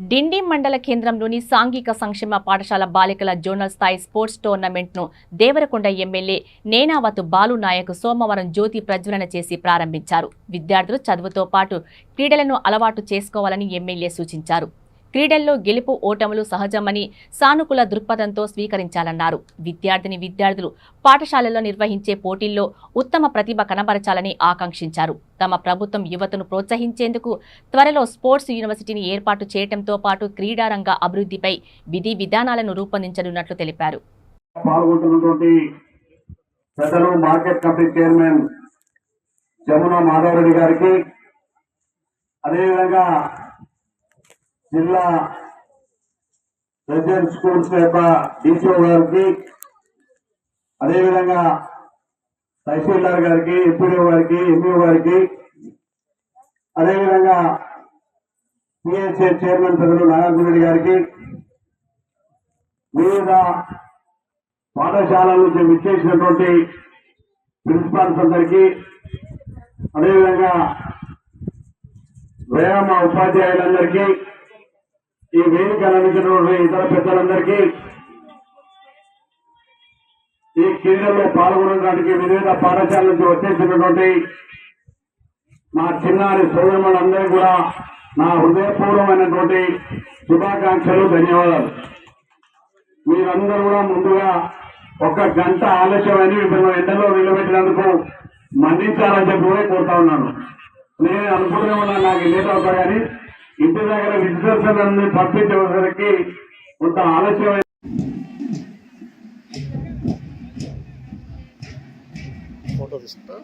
డిండి మండల కేంద్రంలోని సాంఘిక సంక్షేమ పాఠశాల బాలికల జోనల్ స్థాయి స్పోర్ట్స్ టోర్నమెంట్ను దేవరకొండ ఎమ్మెల్యే నేనావతు బాలు నాయక్ సోమవారం జ్యోతి ప్రజ్వలన చేసి ప్రారంభించారు. విద్యార్థులు చదువుతో పాటు క్రీడలను అలవాటు చేసుకోవాలని ఎమ్మెల్యే సూచించారు. క్రీడల్లో గెలుపు ఓటములు సహజమని సానుకూల దృక్పథంతో స్వీకరించాలన్నారు. విద్యార్థులు పాఠశాలల్లో నిర్వహించే పోటీల్లో ఉత్తమ ప్రతిభ కనబరచాలని ఆకాంక్షించారు. తమ ప్రభుత్వం యువతను ప్రోత్సహించేందుకు త్వరలో స్పోర్ట్స్ యూనివర్సిటీని ఏర్పాటు చేయడంతో పాటు క్రీడారంగ అభివృద్ధిపై విధి విధానాలను రూపొందించనున్నట్లు తెలిపారు. Market committee chairman Jamuna Madhavareddy గారికి, అదేవిధంగా జిల్లా రెసిడెంట్ స్కూల్స్ యొక్క డీసీఓ గారికి, అదేవిధంగా తహసీల్దార్ గారికి, ఎంపీడీఓ గారికి, ఎంఈఓ గారికి, అదేవిధంగా పిఎస్ఏ చైర్మన్ పెద్దలు నాగార్జున రెడ్డి గారికి, వివిధ పాఠశాలల నుంచి విచ్చేసినటువంటి ప్రిన్సిపాల్స్ అందరికీ, అదేవిధంగా వ్యాయామ ఉపాధ్యాయులందరికీ, ఈ వేదిక అందించినటువంటి ఇతర పెద్దలందరికీ, ఈ క్రీడల్లో పాల్గొనడానికి వివిధ పాఠశాల నుంచి వచ్చేసినటువంటి మా చిన్నారి సోదరులందరికీ కూడా నా హృదయపూర్వమైనటువంటి శుభాకాంక్షలు, ధన్యవాదాలు. మీరందరూ కూడా ముందుగా 1 గంట ఆలస్యమని మిమ్మల్ని ఎండలో నిలబెట్టినందుకు మన్నించాలని చెప్పి కూడా కోరుతా ఉన్నాను. నేను అనుకుంటూనే ఉన్నాను, నాకు లేట్ అవుతా కానీ ఇంటి దగ్గర విజిటర్స్ పంపించేసరికి కొంత ఆలస్యం. ఫోటో తీసుకుంటా.